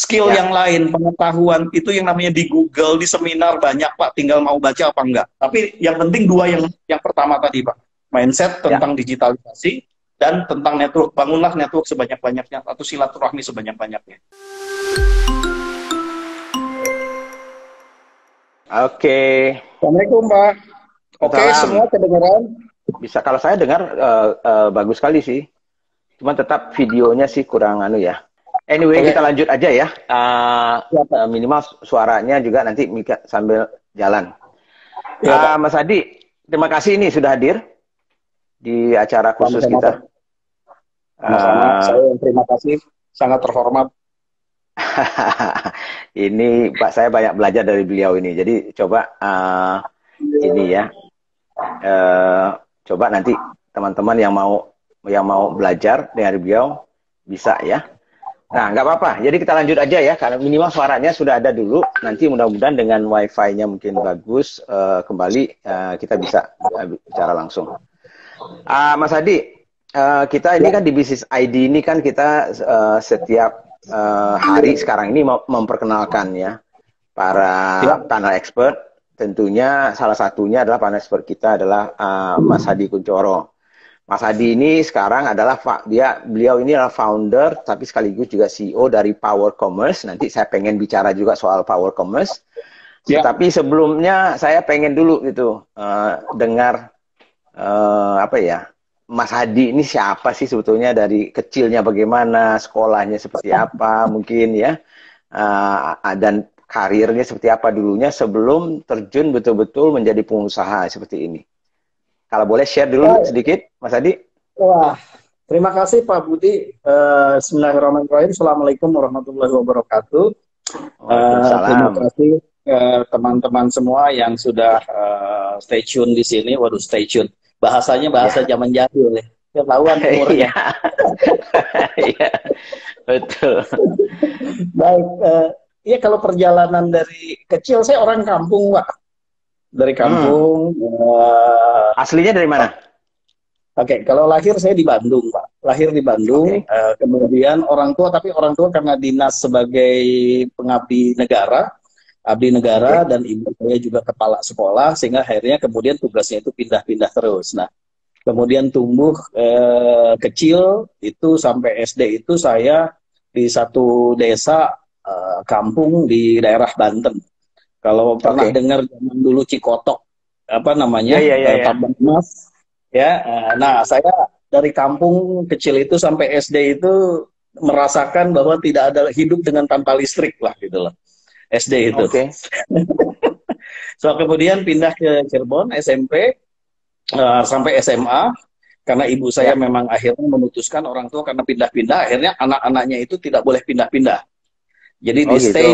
skill Ya. yang lain, pengetahuan itu yang namanya di Google, di seminar banyak Pak, tinggal mau baca apa enggak. Tapi yang penting dua yang pertama tadi Pak, mindset Ya. tentang digitalisasi dan tentang network. Bangunlah network sebanyak-banyaknya atau silaturahmi sebanyak-banyaknya. Oke. Assalamualaikum Pak. Oke, semua Salam. kedengaran? Bisa, kalau saya dengar bagus sekali sih. Cuman tetap videonya sih kurang anu ya. Anyway, Oke, kita lanjut aja ya. ya Pak. Minimal suaranya juga nanti sambil jalan. Ya Pak. Mas Adi, terima kasih ini sudah hadir di acara khusus Sama-sama Pak. kita. Sama-sama. Uh, Saya yang terima kasih. Sangat terhormat. ini Pak, saya banyak belajar dari beliau ini. Jadi coba ini ya, coba nanti teman-teman yang mau belajar dari beliau bisa ya. Nah, nggak apa-apa. Jadi kita lanjut aja ya, karena minimal suaranya sudah ada dulu. Nanti mudah-mudahan dengan wifi-nya mungkin bagus, kembali kita bisa bicara langsung. Mas Adi, kita ini kan di Bisnis ID ini kan kita setiap hari sekarang ini memperkenalkan ya para panel expert. Tentunya salah satunya adalah panel expert kita adalah Mas Hadi Kuncoro. Mas Hadi ini sekarang adalah beliau ini adalah founder tapi sekaligus juga CEO dari Power Commerce. Nanti saya pengen bicara juga soal Power Commerce. Tapi sebelumnya saya pengen dulu gitu dengar apa ya, Mas Hadi ini siapa sih sebetulnya, dari kecilnya bagaimana, sekolahnya seperti apa mungkin ya, dan karirnya seperti apa dulunya sebelum terjun betul-betul menjadi pengusaha seperti ini. Kalau boleh share dulu sedikit, Mas Adi. Wah, terima kasih Pak Budi. Bismillahirrahmanirrahim. Assalamualaikum warahmatullahi wabarakatuh. Terima Waalaikumsalam. kasih teman-teman semua yang sudah stay tune di sini. Waduh, stay tune. Bahasanya bahasa zaman jadul ya. Ketahuan umurnya. Iya, betul. Baik, ya kalau perjalanan dari kecil, saya orang kampung Pak. Dari kampung. Aslinya dari mana? Oke, kalau lahir saya di Bandung, Pak. Lahir di Bandung, kemudian orang tua karena dinas sebagai pengabdi negara, abdi negara, dan ibu saya juga kepala sekolah, sehingga akhirnya kemudian tugasnya itu pindah-pindah terus. Nah, kemudian tumbuh kecil, itu sampai SD itu saya di satu desa kampung di daerah Banten. Kalau pernah dengar zaman dulu Cikotok, apa namanya, tambang emas, ya. Nah, saya dari kampung kecil itu sampai SD itu merasakan bahwa tidak ada hidup dengan tanpa listrik lah, gitu loh. SD itu. So kemudian pindah ke Cirebon SMP sampai SMA, karena ibu saya memang akhirnya memutuskan, orang tua karena pindah-pindah, akhirnya anak-anaknya itu tidak boleh pindah-pindah. Jadi di stay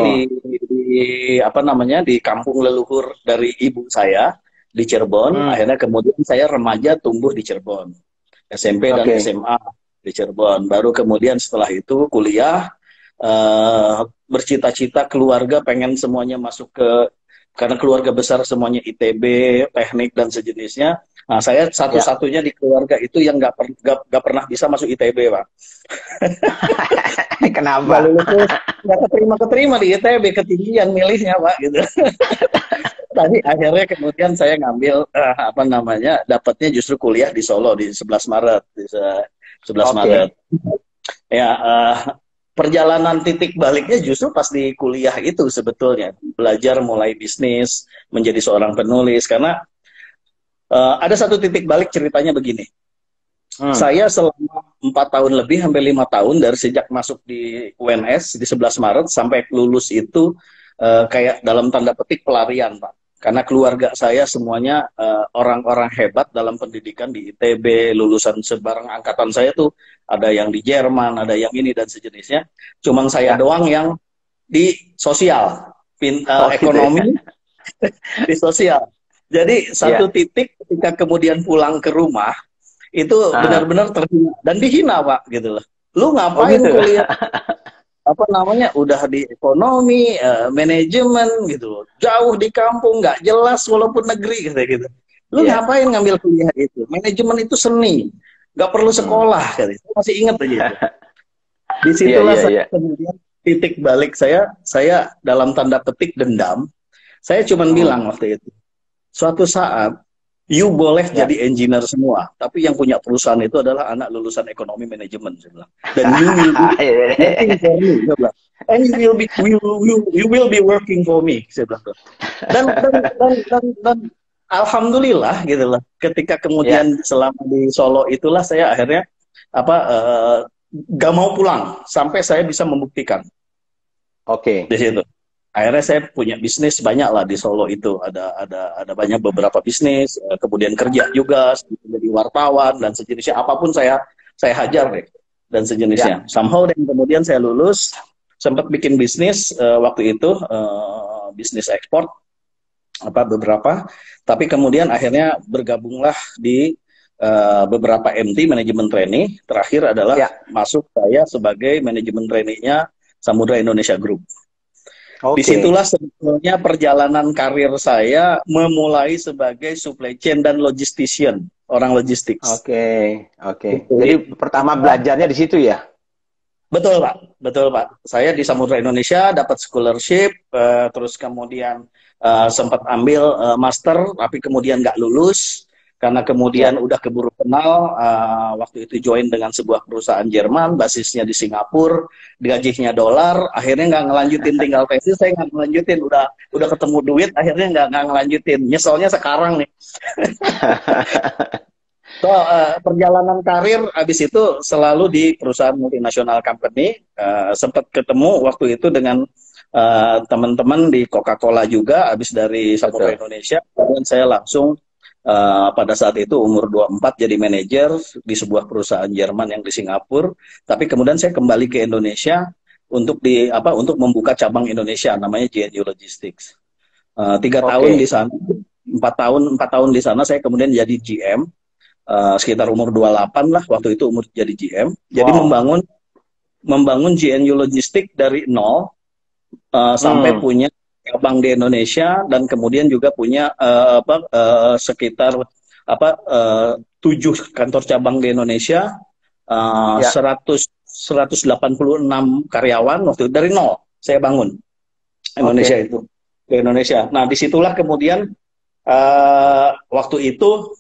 di apa namanya, di kampung leluhur dari ibu saya di Cirebon. Akhirnya kemudian saya remaja tumbuh di Cirebon, SMP dan SMA di Cirebon. Baru kemudian setelah itu kuliah, bercita-cita keluarga pengen semuanya masuk ke, karena keluarga besar semuanya ITB, teknik dan sejenisnya. Nah, saya satu-satunya di keluarga itu yang nggak pernah bisa masuk ITB, Pak. Kenapa? Nggak keterima di ITB, ketinggian milihnya, Pak, gitu. Tapi akhirnya kemudian saya ngambil apa namanya, dapatnya justru kuliah di Solo di 11 Maret, di 11 Maret. Ya, perjalanan titik baliknya justru pas di kuliah itu sebetulnya, belajar mulai bisnis, menjadi seorang penulis, karena ada satu titik balik ceritanya begini. Saya selama 4 tahun lebih, hampir 5 tahun, dari sejak masuk di UNS di 11 Maret sampai lulus itu kayak dalam tanda petik pelarian, Pak. Karena keluarga saya semuanya orang-orang hebat dalam pendidikan di ITB, lulusan sebarang angkatan saya tuh ada yang di Jerman, ada yang ini dan sejenisnya. Cuman saya doang yang di sosial, ekonomi, di sosial. Jadi satu titik ketika kemudian pulang ke rumah itu benar-benar terhina dan dihina, Pak, gitu loh. Lu ngapain kuliah apa namanya, udah di ekonomi, manajemen gitu loh, jauh di kampung, nggak jelas walaupun negeri gitu. Lu ngapain ngambil kuliah itu? Manajemen itu seni, nggak perlu sekolah, gitu. Saya masih ingat aja itu. Disitulah saya kemudian titik balik saya dalam tanda petik dendam. Saya cuma bilang waktu itu, suatu saat you boleh jadi engineer semua, tapi yang punya perusahaan itu adalah anak lulusan ekonomi manajemen, saya bilang. Dan you will be working for me, saya bilang. And you will be working for me, saya bilang. Dan alhamdulillah gitu loh. Ketika kemudian selama di Solo itulah saya akhirnya gak mau pulang sampai saya bisa membuktikan. Oke. Di situ. Akhirnya saya punya bisnis banyak lah di Solo itu, ada banyak beberapa bisnis, kemudian kerja juga jadi wartawan dan sejenisnya, apapun saya hajar deh dan sejenisnya. Somehow dan kemudian saya lulus, sempat bikin bisnis waktu itu bisnis ekspor beberapa, tapi kemudian akhirnya bergabunglah di beberapa MT manajemen trainee. Terakhir adalah masuk saya sebagai manajemen trainee-nya Samudra Indonesia Group. Disitulah sebetulnya perjalanan karir saya memulai sebagai supply chain dan logistician, orang logistik. Oke. Jadi pertama belajarnya di situ ya? Betul Pak. Saya di Samudra Indonesia dapat scholarship, terus kemudian sempat ambil master, tapi kemudian nggak lulus. Karena kemudian udah keburu kenal, waktu itu join dengan sebuah perusahaan Jerman, basisnya di Singapura, gajinya dolar, akhirnya nggak ngelanjutin, tinggal tesis saya nggak ngelanjutin, udah ketemu duit, akhirnya nggak ngelanjutin, nyeselnya sekarang nih. So, perjalanan karir habis itu selalu di perusahaan multinasional company, sempat ketemu waktu itu dengan teman-teman di Coca-Cola juga, habis dari Samudra Indonesia, kemudian saya langsung pada saat itu umur 24 jadi manajer di sebuah perusahaan Jerman yang di Singapura, tapi kemudian saya kembali ke Indonesia untuk untuk membuka cabang Indonesia namanya JNU Logistics. 3 tahun di sana, 4 tahun di sana saya kemudian jadi GM, sekitar umur 28 lah waktu itu umur jadi GM. Jadi membangun JNU Logistics dari nol sampai punya cabang di Indonesia, dan kemudian juga punya sekitar 7 kantor cabang di Indonesia, 186 karyawan waktu itu dari nol saya bangun Indonesia itu ke Indonesia. Nah disitulah kemudian waktu itu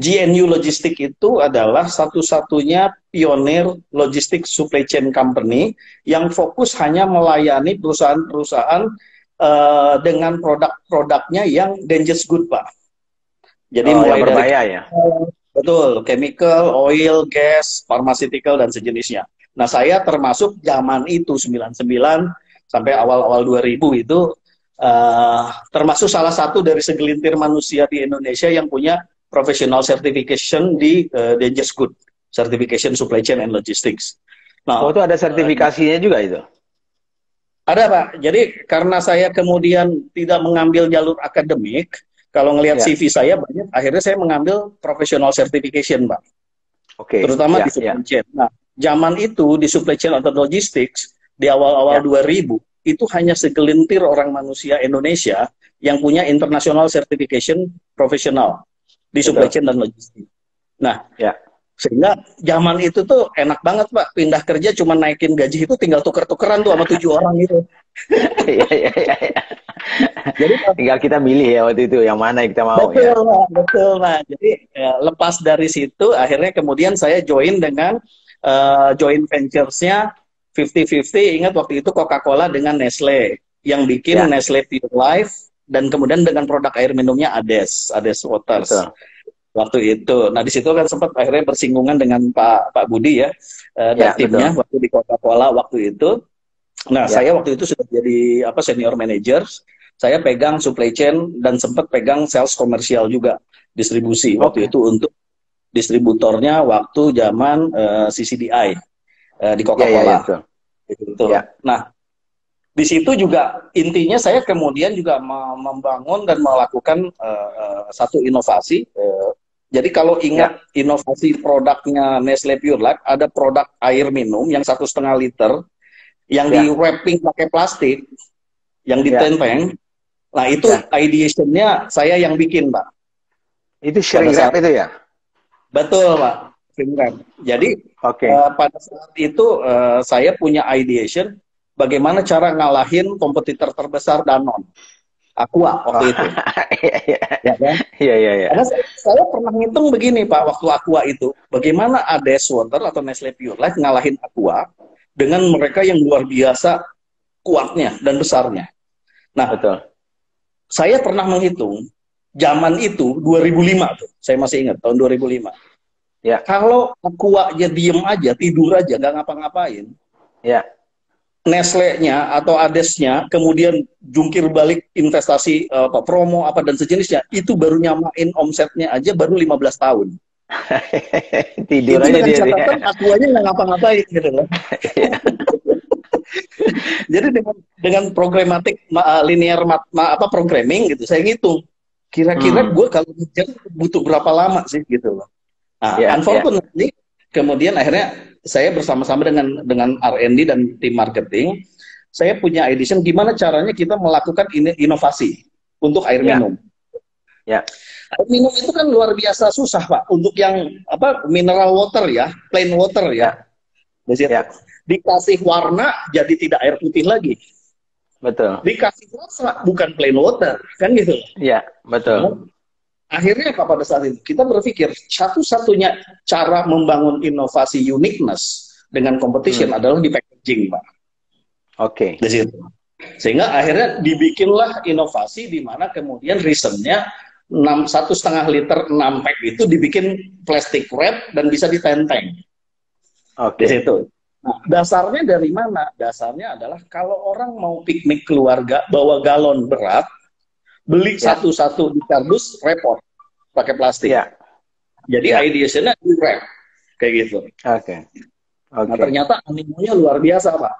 JNU Logistics itu adalah satu-satunya pionir logistik supply chain company yang fokus hanya melayani perusahaan-perusahaan dengan produk-produknya yang dangerous good, Pak. Jadi mulai dari betul, chemical, oil, gas, pharmaceutical dan sejenisnya. Nah, saya termasuk zaman itu 99 sampai awal-awal 2000 itu termasuk salah satu dari segelintir manusia di Indonesia yang punya professional certification di dangerous good, certification supply chain and logistics. Nah, itu ada sertifikasinya juga itu? Ada, Pak. Jadi karena saya kemudian tidak mengambil jalur akademik, kalau ngelihat CV saya banyak, akhirnya saya mengambil professional certification, Pak. Terutama di supply chain. Nah, zaman itu di supply chain atau logistics di awal-awal 2000 itu hanya segelintir orang manusia Indonesia yang punya international certification profesional di supply chain dan logistik. Nah, sehingga zaman itu tuh enak banget, Pak. Pindah kerja cuma naikin gaji itu tinggal tuker-tukeran tuh sama 7 orang gitu. Jadi tinggal kita milih ya waktu itu yang mana yang kita mau. Betul. Nah, jadi lepas dari situ akhirnya kemudian saya join dengan joint ventures-nya 50-50. Ingat waktu itu Coca-Cola dengan Nestle yang bikin Nestle Pure Life, dan kemudian dengan produk air minumnya Ades Waters. Waktu itu. Nah, di situ kan sempat akhirnya bersinggungan dengan Pak Budi ya, dan timnya waktu di Coca-Cola waktu itu. Nah, saya waktu itu sudah jadi senior manager. Saya pegang supply chain dan sempat pegang sales komersial juga, distribusi waktu itu untuk distributornya waktu zaman CCDI di Coca-Cola. Nah, di situ juga intinya saya kemudian juga membangun dan melakukan satu inovasi. Jadi kalau ingat inovasi produknya Nestle Pure Life, ada produk air minum yang 1,5 liter yang di wrapping pakai plastik, yang ditenteng. Nah itu ideation-nya saya yang bikin, Pak. Itu shrink wrap itu ya? Betul, Pak. FinRep. Jadi Oke. pada saat itu saya punya ideation bagaimana cara ngalahin kompetitor terbesar Danone, Aqua Oh, waktu itu. iya, iya. Ya kan? Iya, iya, iya. Karena saya pernah ngitung begini Pak, waktu Aqua itu, bagaimana Ades Water atau Nestle Pure Life ngalahin Aqua dengan mereka yang luar biasa kuatnya dan besarnya. Nah, Betul. saya pernah menghitung, zaman itu 2005 tuh, saya masih ingat tahun 2005. Ya, Kalau Aqua aja diem aja, tidur aja, nggak ngapa-ngapain, ya. Nestle-nya atau Adesnya kemudian jungkir balik investasi promo apa dan sejenisnya, itu baru nyamain omsetnya aja baru 15 tahun. Tidur Itu aja dengan dia. catatan Aquanya nggak ngapa-ngapain gitu loh. Jadi dengan programatik linear apa programming gitu, saya ngitung kira-kira Hmm. gue kalau ngejar butuh berapa lama sih gitu loh. Nah, Ya, ya. unfortunately kemudian akhirnya saya bersama-sama dengan R&D dan tim marketing, saya punya edition gimana caranya kita melakukan inovasi untuk air Ya, minum. ya. Air minum itu kan luar biasa susah Pak untuk yang apa mineral water ya, plain water ya. Ya, Di situ ya. dikasih warna jadi tidak air putih lagi. Betul. Dikasih rasa bukan plain water kan gitu. Ya, betul. Akhirnya apa pada saat itu kita berpikir satu-satunya cara membangun inovasi uniqueness dengan competition adalah di packaging Pak. Oke. Di situ. Sehingga akhirnya dibikinlah inovasi di mana kemudian reasonnya 1,5 liter 6 pack itu dibikin plastic wrap dan bisa ditenteng. Di Oke. situ. Nah, dasarnya dari mana? Dasarnya adalah kalau orang mau piknik keluarga bawa galon berat, beli Ya. satu-satu di kardus repot pakai plastik. Ya. Jadi Ya. ideasinya di wrap kayak gitu. Oke. Nah, Oke. ternyata animonya luar biasa, Pak.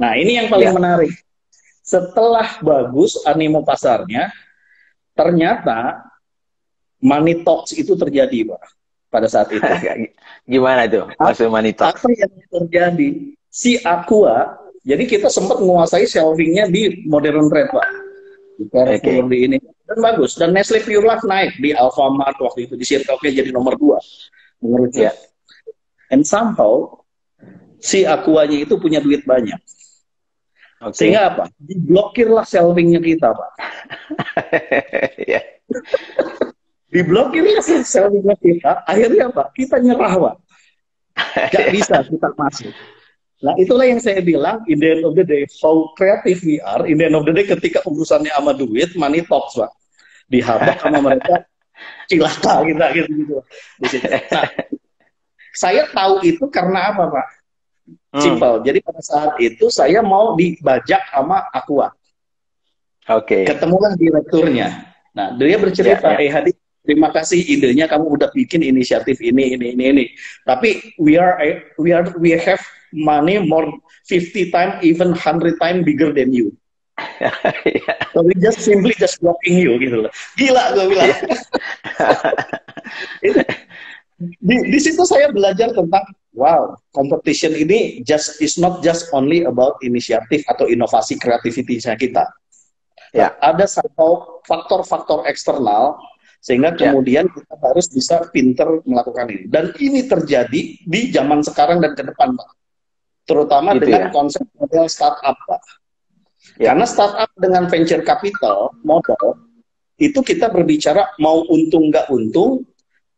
Nah, ini yang paling Ya. menarik. Setelah bagus animo pasarnya, ternyata money talks itu terjadi, Pak, pada saat itu. Gimana tuh maksud money talk? Apa yang terjadi? Si Aqua, jadi kita sempat menguasai shelvingnya di modern trade, Pak. Di Carrefour, di ini. Dan bagus. Dan Nestle Pure Life naik di Alfamart waktu itu. Di Circle K jadi nomor 2. Mengerucut. Ya. And somehow, si Aquanya itu punya duit banyak. Oke. Sehingga apa? Diblokirlah shelvingnya kita, Pak. Ya. Diblokirlah shelvingnya kita. Akhirnya apa? Kita nyerah, Pak. Gak bisa kita masuk. Nah, itulah yang saya bilang, in the end of the day, how creative we are, in the end of the day, ketika urusannya sama duit, money talks, Pak. Dihabak sama mereka, cilaka kita, gitu. Nah, saya tahu itu karena apa, Pak? Simple. Jadi pada saat itu, saya mau dibajak sama Aqua. Oke. Ketemulah direkturnya. Nah, dia bercerita, Hadi, terima kasih idenya, kamu udah bikin inisiatif ini. Tapi we have money more 50 times, even 100 times bigger than you. So we just simply blocking you gitu loh. Gila gue bilang. Di situ saya belajar tentang wow, competition ini is not just only about inisiatif atau inovasi kreativitasnya kita. Ya. Ada satu faktor-faktor eksternal sehingga kemudian kita harus bisa pinter melakukan ini. Dan ini terjadi di zaman sekarang dan ke depan, Pak. Terutama gitu dengan konsep model startup, Pak. Ya. Karena startup dengan venture capital modal itu kita berbicara mau untung nggak untung,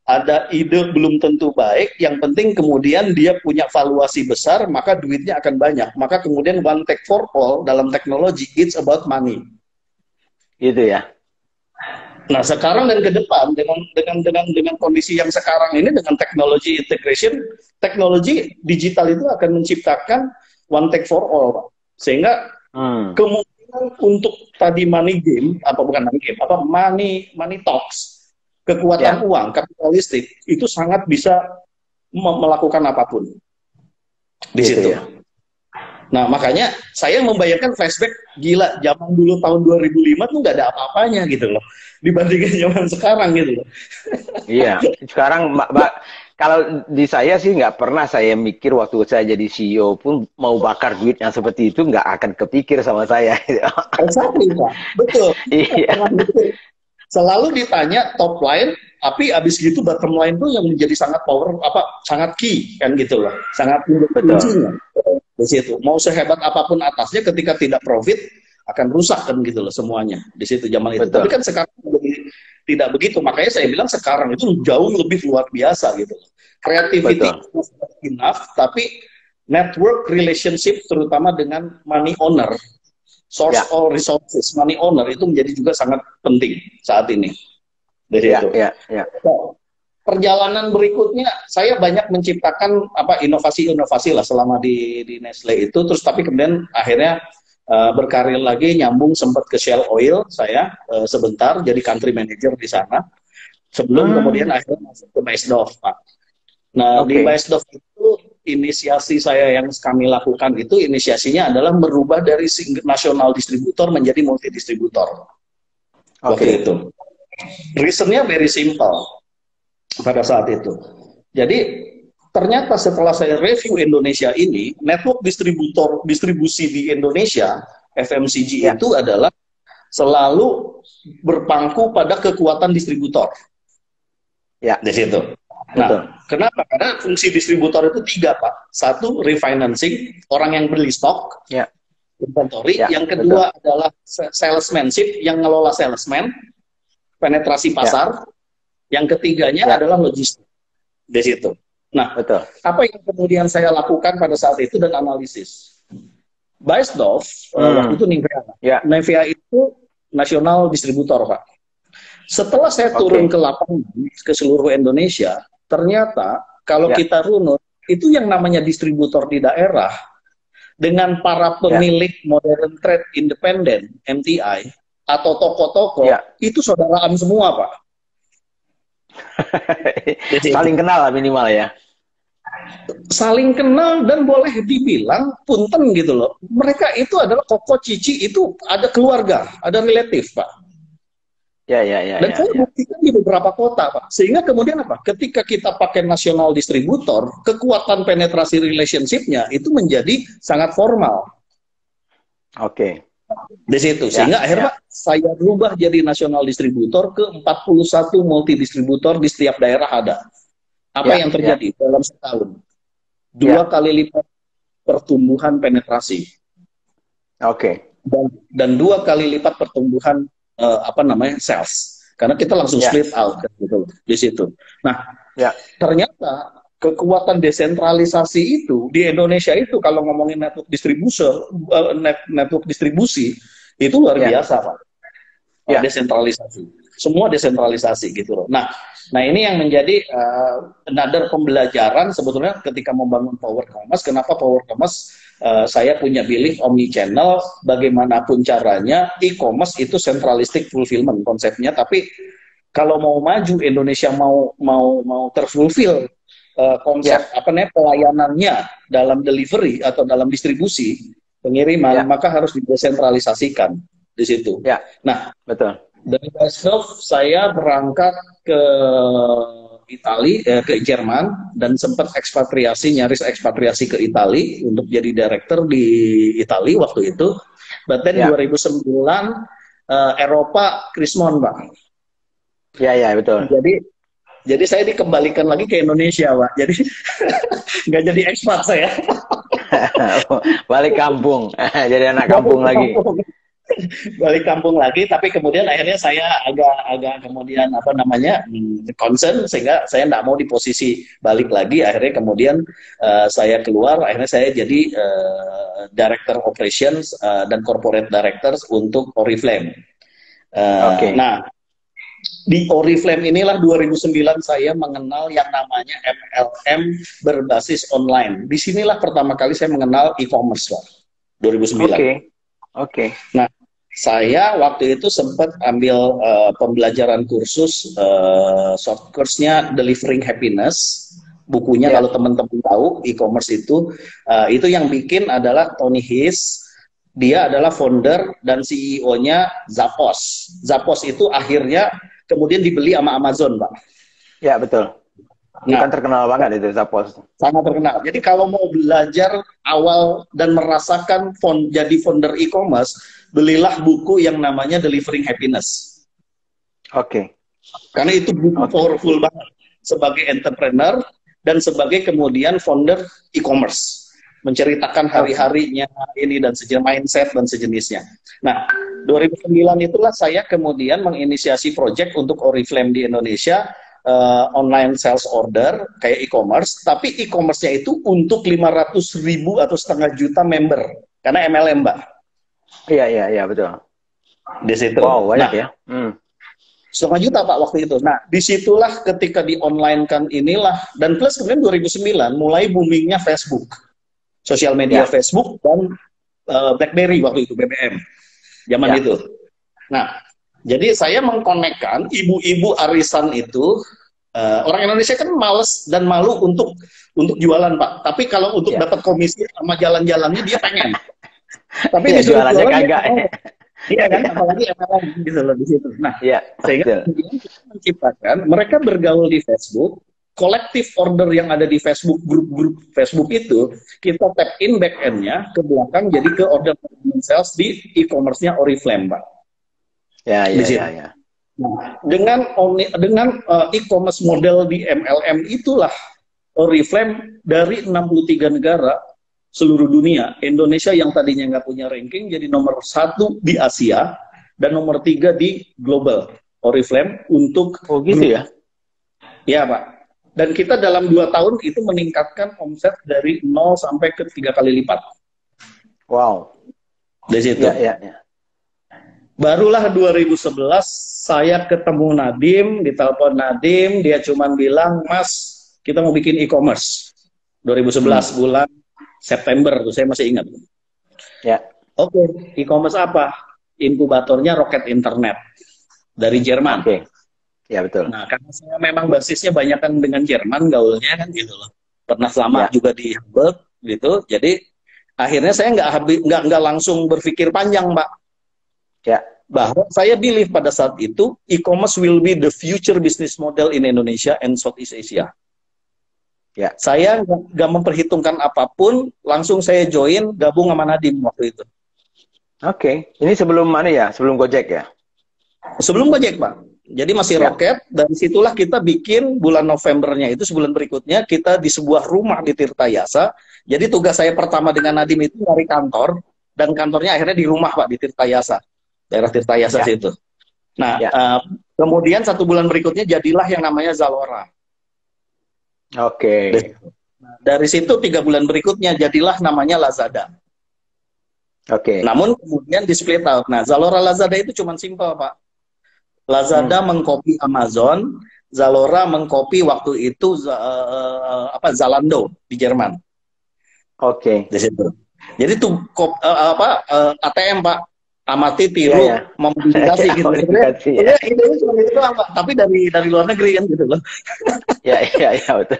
ada ide belum tentu baik, yang penting kemudian dia punya valuasi besar, maka duitnya akan banyak. Maka kemudian one tech for all dalam teknologi, it's about money. Gitu ya. Nah, sekarang dan ke depan dengan kondisi yang sekarang ini dengan teknologi integration, teknologi digital itu akan menciptakan one tech for all, Pak. Sehingga kemungkinan untuk tadi money game, money talks, kekuatan uang, kapitalistik itu sangat bisa melakukan apapun di situ. Ya. Nah, makanya saya membayangkan flashback, gila, zaman dulu tahun 2005 tuh nggak ada apa-apanya gitu loh, dibandingkan zaman sekarang gitu loh. Iya, sekarang kalau di saya sih nggak pernah saya mikir waktu saya jadi CEO pun mau bakar duit yang seperti itu nggak akan kepikir sama saya. Exactly, Pak. Betul. Iya. Selalu ditanya top line, Tapi abis gitu bottom line tuh yang menjadi sangat sangat key kan gitu loh, sangat kuncinya di situ. Mau sehebat apapun atasnya, ketika tidak profit akan rusak kan gitu loh semuanya di situ zaman itu. Betul. Tapi kan sekarang tidak begitu, makanya saya bilang sekarang itu jauh lebih luar biasa gitu. Creativity enough, tapi network relationship terutama dengan money owner, source of resources, money owner itu menjadi juga sangat penting saat ini. Dari itu. Perjalanan berikutnya saya banyak menciptakan inovasi-inovasi lah selama di Nestle itu, terus tapi kemudian akhirnya berkarir lagi, nyambung sempat ke Shell Oil saya sebentar jadi country manager di sana sebelum kemudian akhirnya masuk ke Baesdorf, Pak. Nah, di Baesdorf itu inisiasi saya yang kami lakukan itu inisiasinya adalah merubah dari nasional distributor menjadi multi distributor. Waktu itu. Reasonnya very simple pada saat itu. Jadi ternyata setelah saya review Indonesia ini, network distribusi di Indonesia, FMCG itu adalah selalu berpangku pada kekuatan distributor. Ya, di situ. Nah, kenapa? Karena fungsi distributor itu 3, Pak. 1, refinancing, orang yang beli stok, inventory. Yang kedua adalah salesmanship, yang ngelola salesman, penetrasi pasar. Yang ketiganya adalah logistik. Di situ. Nah, apa yang kemudian saya lakukan pada saat itu dan analisis? Baesdorf, waktu itu Nivea itu nasional distributor, Pak. Setelah saya turun ke lapangan, ke seluruh Indonesia, ternyata kalau kita runut, itu yang namanya distributor di daerah, dengan para pemilik modern trade independen, MTI, atau toko-toko, itu saudaraan semua, Pak. Saling kenal lah minimal ya. Saling kenal dan boleh dibilang punten gitu loh. Mereka itu adalah koko cici, itu ada keluarga, ada relatif, Pak. Dan saya buktikan di beberapa kota, Pak. Sehingga kemudian apa? Ketika kita pakai nasional distributor, kekuatan penetrasi relationship-nya itu menjadi sangat formal. Di situ. Sehingga akhirnya saya berubah jadi nasional distributor ke 41 multi distributor di setiap daerah ada. Apa yang terjadi dalam setahun? 2 kali lipat pertumbuhan penetrasi. Dan 2 kali lipat pertumbuhan sales. Karena kita langsung split out gitu di situ. Nah, ternyata kekuatan desentralisasi itu di Indonesia itu kalau ngomongin network distribusi itu luar biasa, Pak. Desentralisasi. Semua desentralisasi gitu loh. Nah, ini yang menjadi another pembelajaran sebetulnya ketika membangun Power Commerce. Kenapa Power Commerce? Saya punya belief omni-channel, bagaimanapun caranya e-commerce itu centralistic fulfillment konsepnya, tapi kalau mau maju Indonesia mau terfulfill konsep pelayanannya dalam delivery atau dalam distribusi pengiriman, maka harus didesentralisasikan di situ. Nah, dari Baesdorf saya berangkat ke ke Jerman dan sempat nyaris ekspatriasi ke Italia untuk jadi director di Italia waktu itu. But then 2009 Eropa krismon, Pak. Betul. Jadi saya dikembalikan lagi ke Indonesia, Pak. Jadi nggak jadi ekspat saya. Balik kampung, jadi anak kampung lagi. Balik kampung lagi, tapi kemudian akhirnya saya agak kemudian concern, sehingga saya nggak mau di posisi balik lagi. Akhirnya kemudian saya keluar, akhirnya saya jadi director operations dan corporate directors untuk Oriflame. Nah, di Oriflame inilah 2009 saya mengenal yang namanya MLM berbasis online. Disinilah pertama kali saya mengenal e-commerce, Pak. 2009. Nah, saya waktu itu sempat ambil pembelajaran kursus short course-nya Delivering Happiness. Bukunya kalau teman-teman tahu e-commerce itu yang bikin adalah Tony Hsieh. Dia adalah founder dan CEO-nya Zappos. Zappos itu akhirnya kemudian dibeli sama Amazon, Pak. Ya, betul. Kan terkenal banget itu Zappos. Sangat terkenal. Jadi kalau mau belajar awal dan merasakan jadi founder e-commerce, belilah buku yang namanya Delivering Happiness. Karena itu butuh powerful banget sebagai entrepreneur dan sebagai kemudian founder e-commerce. Menceritakan hari-harinya ini dan sejenis mindset dan sejenisnya. Nah, 2009 itulah saya kemudian menginisiasi project untuk Oriflame di Indonesia, online sales order kayak e-commerce, tapi e-commerce-nya itu untuk 500.000 atau setengah juta member karena MLM, Mbak. Iya, betul. Di situ. Wow, banyak ya. Setengah juta Pak waktu itu. Nah, disitulah ketika di online kan inilah, dan plus kemudian 2009 mulai boomingnya Facebook, sosial media Facebook dan BlackBerry waktu itu, BBM, zaman itu. Nah, jadi saya mengkonekkan ibu-ibu arisan itu, orang Indonesia kan males dan malu untuk jualan Pak. Tapi kalau untuk dapat komisi sama jalan-jalannya dia pengen. Tapi disuruh jualannya jualan kagak. Iya kan, apalagi MLM gitu loh di situ. Nah, sehingga kemudian kita menciptakan mereka bergaul di Facebook, kolektif order yang ada di Facebook, grup-grup Facebook itu, kita tap in back end-nya ke belakang jadi ke order sales di e-commerce-nya Oriflame, Pak. Ya. Nah, dengan e-commerce model di MLM itulah Oriflame dari 63 negara seluruh dunia, Indonesia yang tadinya nggak punya ranking jadi nomor 1 di Asia dan nomor 3 di global Oriflame untuk gitu ya? Ya Pak. Dan kita dalam 2 tahun itu meningkatkan omset dari 0 sampai ke 3 kali lipat. Wow. Di situ. Ya. Barulah 2011 saya ketemu Nadim, ditelepon Nadim, dia cuman bilang, "Mas, kita mau bikin e-commerce." 2011 bulan September tuh saya masih ingat. Ya. Oke, e-commerce apa? Inkubatornya Rocket Internet dari Jerman. Oke. Ya betul. Nah, karena saya memang basisnya banyak kan dengan Jerman gaulnya kan gitu loh. Pernah selama juga di Hamburg gitu. Jadi akhirnya saya nggak langsung berpikir panjang, Pak. Ya. Bahwa saya believe pada saat itu e-commerce will be the future business model in Indonesia and Southeast Asia. Ya. Saya nggak memperhitungkan apapun, langsung saya join, gabung sama Nadim waktu itu. Oke. Ini sebelum mana ya? Sebelum Gojek ya? Sebelum Gojek, Pak. Jadi masih Rocket, dan situlah kita bikin bulan Novembernya itu, sebulan berikutnya, kita di sebuah rumah di Tirtayasa. Jadi tugas saya pertama dengan Nadim itu nyari kantor, dan kantornya akhirnya di rumah, Pak, di Tirtayasa. Daerah Tirtayasa situ. Nah, kemudian 1 bulan berikutnya jadilah yang namanya Zalora. Oke. Dari situ 3 bulan berikutnya jadilah namanya Lazada. Oke. Namun kemudian di split out. Nah, Zalora Lazada itu cuma simpel, Pak. Lazada mengcopy Amazon, Zalora mengcopy waktu itu Zalando di Jerman. Oke. Di situ. Jadi tuh ATM, Pak. Amati, tiru, memodifikasi gitu. Itu cuma itu doang, Pak. Tapi dari luar negeri kan gitu loh. Ya betul.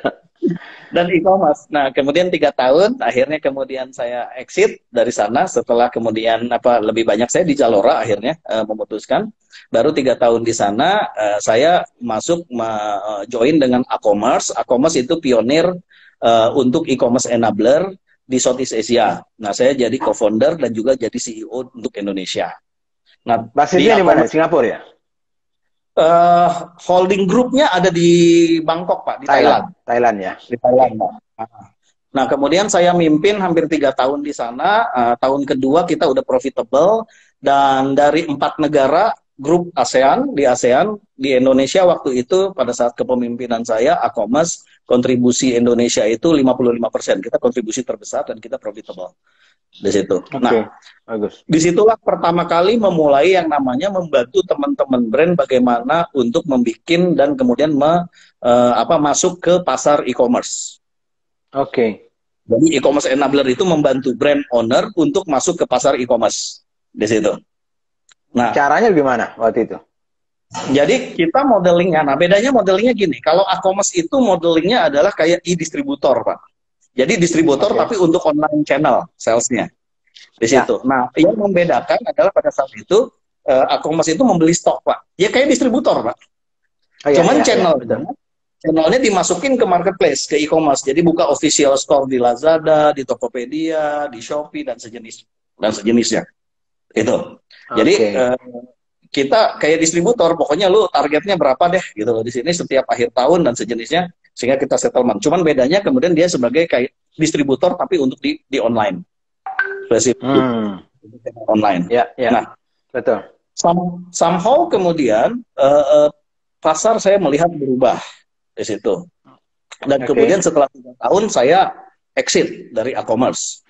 Dan e-commerce. Nah, kemudian 3 tahun, akhirnya kemudian saya exit dari sana. Setelah kemudian lebih banyak saya di Zalora akhirnya memutuskan. Baru 3 tahun di sana, saya masuk join dengan A-commerce. A-commerce itu pionir untuk e-commerce enabler di Southeast Asia. Nah, saya jadi co-founder dan juga jadi CEO untuk Indonesia. Nah, basisnya di mana? Singapura ya? Holding grupnya ada di Bangkok, Pak, di Thailand. Thailand ya. Di Thailand, Pak. Nah, kemudian saya mimpin hampir 3 tahun di sana. Tahun kedua kita udah profitable, dan dari 4 negara grup ASEAN di Indonesia waktu itu pada saat kepemimpinan saya, A-commerce kontribusi Indonesia itu 55%. Kita kontribusi terbesar dan kita profitable di situ. Nah, bagus. Disitulah pertama kali memulai yang namanya membantu teman-teman brand bagaimana untuk membuat dan kemudian masuk ke pasar e-commerce. Oke. Jadi e-commerce enabler itu membantu brand owner untuk masuk ke pasar e-commerce di situ. Nah, caranya gimana waktu itu? Jadi kita modelingnya, bedanya modelingnya gini, kalau e-commerce itu modelingnya adalah kayak e-distributor, Pak. Jadi distributor tapi untuk online channel salesnya di situ. Nah, yang membedakan adalah pada saat itu e-commerce itu membeli stok, Pak. Ya kayak distributor, Pak. Cuman channelnya dimasukin ke marketplace, ke e-commerce. Jadi buka official store di Lazada, di Tokopedia, di Shopee dan sejenisnya. Itu. Jadi kita kayak distributor, pokoknya lu targetnya berapa deh gitu loh di sini setiap akhir tahun dan sejenisnya, sehingga kita settlement. Cuman bedanya kemudian dia sebagai kayak distributor tapi untuk di online, spesifik online. Ya, ya. Nah, Betul. somehow kemudian pasar saya melihat berubah di situ. Dan kemudian setelah 3 tahun saya exit dari e-commerce.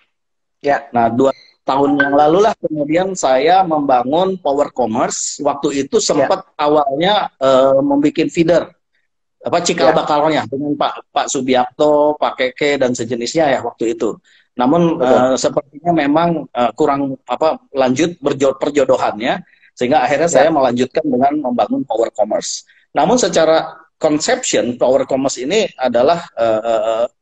Ya. Nah, 2 tahun yang lalu lah kemudian saya membangun Power Commerce. Waktu itu sempat awalnya membuat feeder apa cikal bakalnya dengan Pak Subiakto, Pak Keke dan sejenisnya ya waktu itu. Namun sepertinya memang kurang lanjut perjodohannya, sehingga akhirnya saya melanjutkan dengan membangun Power Commerce. Namun secara conception Power Commerce ini adalah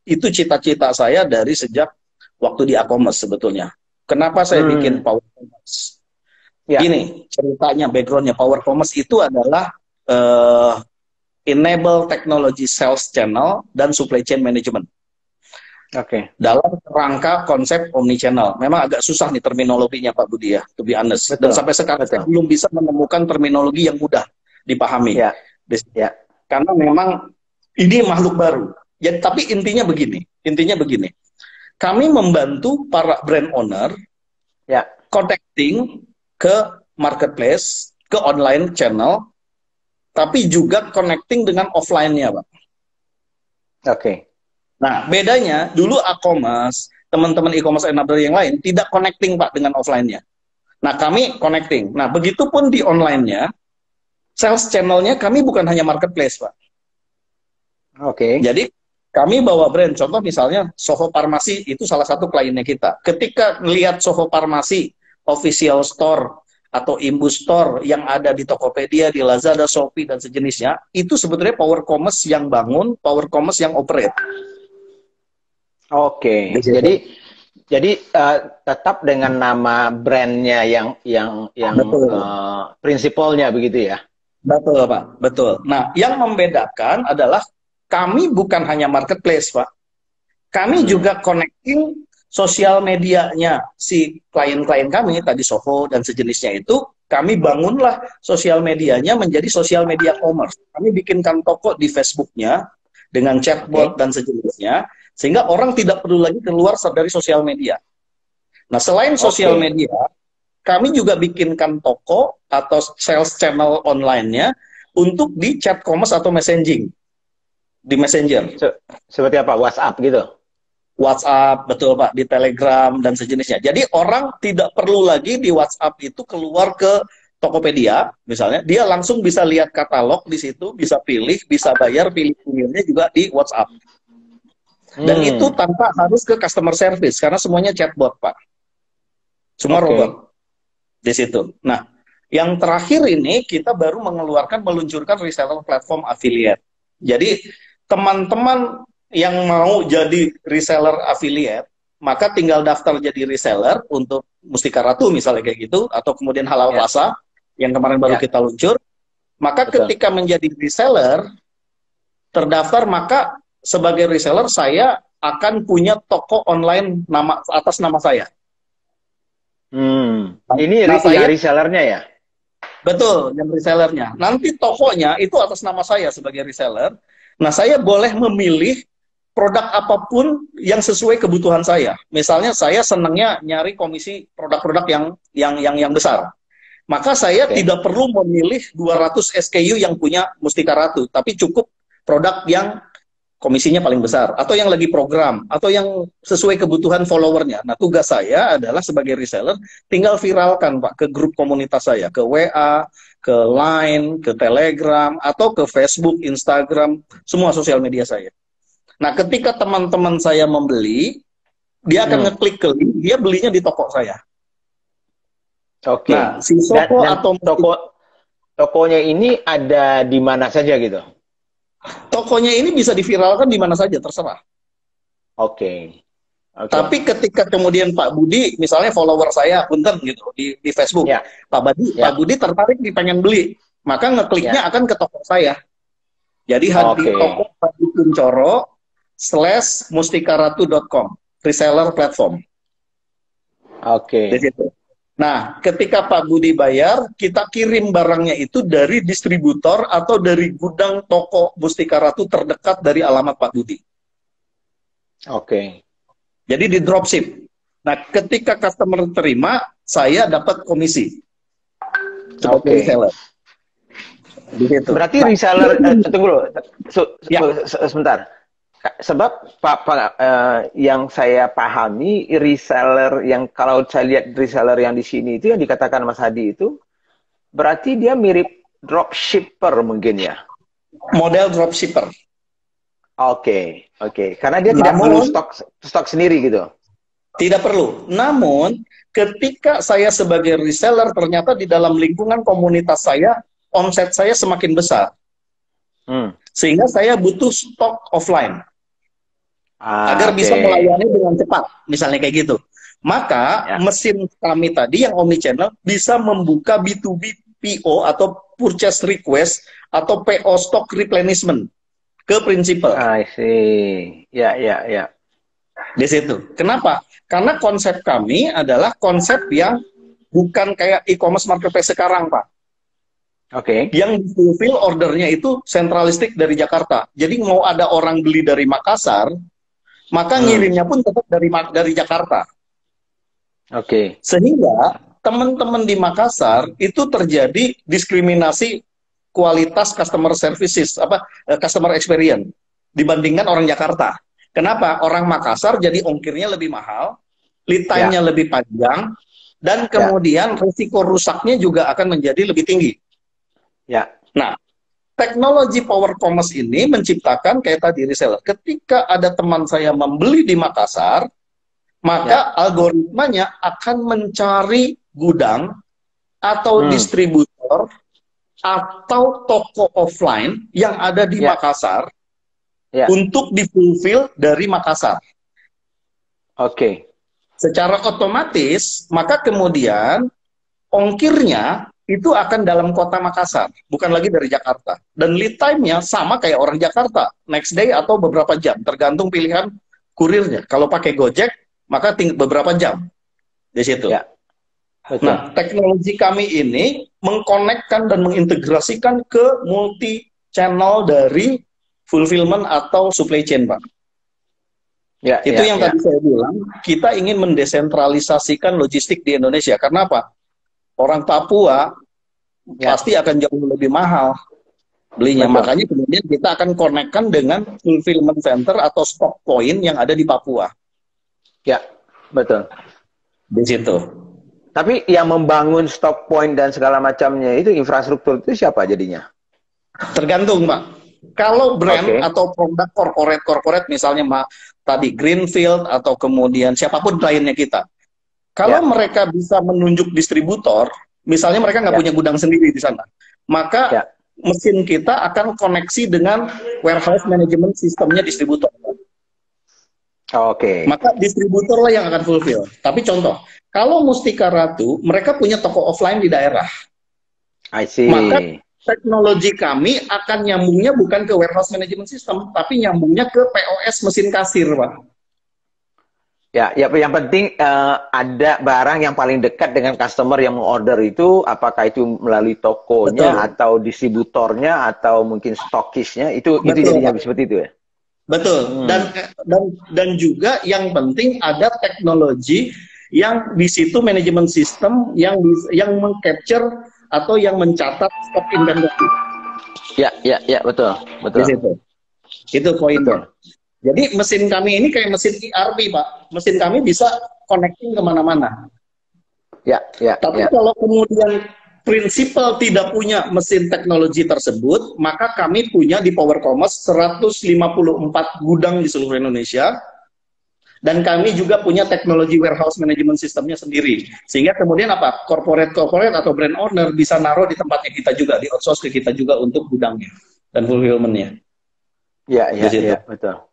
itu cita-cita saya dari sejak waktu di e-commerce sebetulnya. Kenapa saya bikin Power Commerce? Gini ceritanya, backgroundnya Power Commerce itu adalah enable technology sales channel dan supply chain management. Dalam rangka konsep omnichannel. Memang agak susah nih terminologinya Pak Budi ya, to be honest. Dan sampai sekarang saya belum bisa menemukan terminologi yang mudah dipahami. Karena memang ini makhluk baru. Ya, tapi intinya begini. Kami membantu para brand owner connecting ke marketplace, ke online channel, tapi juga connecting dengan offline-nya, Pak. Nah, bedanya dulu e-commerce, teman-teman e-commerce enabler yang lain tidak connecting, Pak, dengan offline-nya. Nah, kami connecting. Nah, begitupun di online-nya, sales channel-nya kami bukan hanya marketplace, Pak. Jadi, kami bawa brand, contoh misalnya Soho Farmasi itu salah satu kliennya kita. Ketika melihat Soho Farmasi official store atau Imbus Store yang ada di Tokopedia, di Lazada, Shopee dan sejenisnya, itu sebetulnya Power Commerce yang bangun, Power Commerce yang operate. Jadi tetap dengan nama brandnya yang prinsipalnya begitu ya. Betul, Pak, betul. Nah, yang membedakan adalah kami bukan hanya marketplace, Pak. Kami juga connecting sosial medianya si klien-klien kami, tadi Soho dan sejenisnya itu, kami bangunlah sosial medianya menjadi sosial media commerce. Kami bikinkan toko di Facebooknya dengan chatbot dan sejenisnya, sehingga orang tidak perlu lagi keluar dari sosial media. Nah, selain sosial media, kami juga bikinkan toko atau sales channel online-nya untuk di chat commerce atau messaging. Di Messenger. Seperti apa? WhatsApp gitu? WhatsApp, betul Pak, di Telegram dan sejenisnya. Jadi orang tidak perlu lagi di WhatsApp itu keluar ke Tokopedia, misalnya, dia langsung bisa lihat katalog di situ, bisa pilih, bisa bayar, pilih-pilihnya juga di WhatsApp. Dan itu tanpa harus ke customer service, karena semuanya chatbot, Pak. Semua robot di situ. Nah, yang terakhir ini kita baru meluncurkan reseller platform affiliate. Jadi teman-teman yang mau jadi reseller affiliate, maka tinggal daftar jadi reseller untuk Mustika Ratu misalnya kayak gitu, atau kemudian Halal Plaza yang kemarin baru kita luncur. Maka ketika menjadi reseller, terdaftar, maka sebagai reseller saya akan punya toko online atas nama saya. Ini resellernya ya? Betul, yang resellernya. Nanti tokonya itu atas nama saya sebagai reseller. Nah, saya boleh memilih produk apapun yang sesuai kebutuhan saya. Misalnya saya senangnya nyari komisi produk-produk yang besar. Maka saya tidak perlu memilih 200 SKU yang punya Mustika Ratu, tapi cukup produk yang komisinya paling besar, atau yang lagi program, atau yang sesuai kebutuhan followernya. Nah, tugas saya adalah sebagai reseller, tinggal viralkan, Pak, ke grup komunitas saya, ke WA, ke Line, ke Telegram, atau ke Facebook, Instagram, semua sosial media saya. Nah, ketika teman-teman saya membeli, dia akan ngeklik ke link, dia belinya di toko saya. Nah, si Soho atau tokonya ini ada di mana saja gitu? Tokonya ini bisa diviralkan di mana saja, terserah. Tapi ketika kemudian Pak Budi, misalnya follower saya, punten gitu, di Facebook, Pak Budi tertarik pengen beli, maka ngekliknya akan ke toko saya. Jadi di toko Pak Budi Kuncoro /mustikaratu.com, reseller platform. Di situ. Nah, ketika Pak Budi bayar, kita kirim barangnya itu dari distributor atau dari gudang toko Mustika Ratu terdekat dari alamat Pak Budi. Oke. Jadi di dropship. Nah, ketika customer terima, saya dapat komisi sebagai Oke. reseller. Di situ. Berarti Nah, reseller, tunggu dulu, ya, sebentar. Sebab yang saya pahami reseller yang kalau saya lihat reseller yang di sini itu yang dikatakan Mas Hadi itu berarti dia mirip dropshipper mungkin ya. model dropshipper. Oke, oke. Karena dia tidak perlu stok sendiri gitu. Tidak perlu. Namun, ketika saya sebagai reseller ternyata di dalam lingkungan komunitas saya, omset saya semakin besar. Sehingga saya butuh stok offline. Agar bisa melayani dengan cepat. Misalnya kayak gitu. Maka, mesin kami tadi yang omnichannel bisa membuka B2B PO atau purchase request atau PO stock replenishment ke prinsipal. I see. Ya, ya, ya. Di situ. Kenapa? Karena konsep kami adalah konsep yang bukan kayak e-commerce marketplace sekarang, Pak. Oke. Yang fulfill ordernya itu sentralistik dari Jakarta. Jadi mau ada orang beli dari Makassar, maka ngirimnya pun tetap dari Jakarta. Oke. Sehingga teman-teman di Makassar itu terjadi diskriminasi kualitas customer services, customer experience dibandingkan orang Jakarta. Kenapa? Orang Makassar jadi ongkirnya lebih mahal, lead time-nya lebih panjang, dan kemudian risiko rusaknya juga akan menjadi lebih tinggi. Ya. Nah, teknologi Power Commerce ini menciptakan kayak tadi reseller. Ketika ada teman saya membeli di Makassar, maka algoritmanya akan mencari gudang atau distributor atau toko offline yang ada di Makassar untuk difulfill dari Makassar. Oke. Secara otomatis, maka kemudian ongkirnya itu akan dalam kota Makassar, bukan lagi dari Jakarta. Dan lead time-nya sama kayak orang Jakarta, next day atau beberapa jam, tergantung pilihan kurirnya. Kalau pakai Gojek, maka beberapa jam di situ. Ya. Nah, teknologi kami ini mengkonekkan dan mengintegrasikan ke multi-channel dari fulfillment atau supply chain, Pak. Ya, itu yang tadi saya bilang, kita ingin mendesentralisasikan logistik di Indonesia. Karena apa? Orang Papua pasti akan jauh lebih mahal belinya. Makanya kemudian kita akan konekkan dengan fulfillment center atau stock point yang ada di Papua. Ya, betul. Di situ. Tapi yang membangun stock point dan segala macamnya itu infrastruktur itu siapa jadinya? Tergantung, Pak. Kalau brand atau produk corporate misalnya tadi Greenfield atau kemudian siapapun kliennya kita. Kalau mereka bisa menunjuk distributor, misalnya mereka nggak punya gudang sendiri di sana, maka mesin kita akan koneksi dengan warehouse management sistemnya distributor. Maka distributor lah yang akan fulfill. Tapi contoh, kalau Mustika Ratu, mereka punya toko offline di daerah. I see. Maka teknologi kami akan nyambungnya bukan ke warehouse management system, tapi nyambungnya ke POS mesin kasir, Pak. Ya, yang penting ada barang yang paling dekat dengan customer yang mengorder itu, apakah itu melalui tokonya atau distributornya atau mungkin stokisnya, itu jadinya seperti itu ya. Betul. Dan juga yang penting ada teknologi yang di situ manajemen sistem yang mengcapture atau yang mencatat stok inventory. Ya, betul. Di situ. Itu poinnya. Jadi mesin kami ini kayak mesin ERP, Pak. Mesin kami bisa connecting kemana-mana. Tapi kalau kemudian prinsipal tidak punya mesin teknologi tersebut, maka kami punya di Power Commerce 154 gudang di seluruh Indonesia. Dan kami juga punya teknologi warehouse management sistemnya sendiri. Sehingga kemudian apa? Corporate atau brand owner bisa naruh di tempatnya kita juga, di outsource ke kita juga untuk gudangnya dan fulfillment-nya. Iya, betul.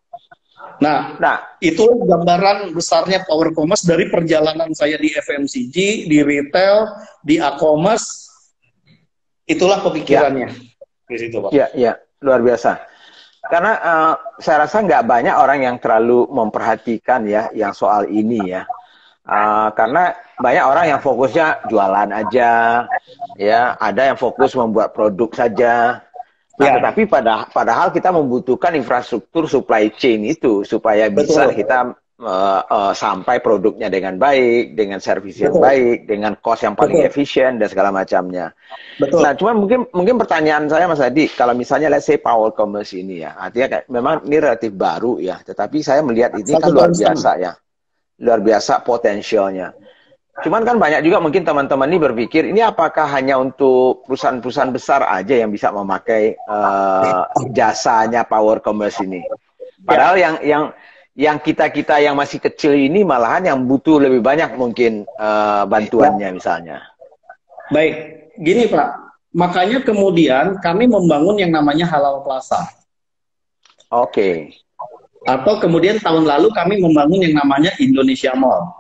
Nah, itulah gambaran besarnya Power Commerce dari perjalanan saya di FMCG, di retail, di e-commerce. Itulah pemikirannya. Di situ, Pak. Iya, luar biasa. Karena saya rasa nggak banyak orang yang terlalu memperhatikan ya yang soal ini ya. Karena banyak orang yang fokusnya jualan aja, ya, ada yang fokus membuat produk saja. Nah, Ya, tetapi padahal kita membutuhkan infrastruktur supply chain itu supaya bisa betul, kita sampai produknya dengan baik, dengan servis yang betul, baik, dengan cost yang paling betul, efisien dan segala macamnya. Nah, betul. cuman mungkin pertanyaan saya Mas Adi, kalau misalnya let's say power commerce ini ya, artinya kayak memang ini relatif baru ya, tetapi saya melihat ini kan Satu luar tahun setengah. biasa ya, luar biasa potensialnya. Cuman kan banyak juga mungkin teman-teman ini berpikir ini apakah hanya untuk perusahaan-perusahaan besar aja yang bisa memakai jasanya power commerce ini. Padahal Ya, yang kita-kita yang masih kecil ini malahan yang butuh lebih banyak mungkin ya. bantuannya misalnya. Baik, gini Pak. Makanya kemudian kami membangun yang namanya Halal Plaza. Oke. Atau kemudian tahun lalu kami membangun yang namanya Indonesia Mall.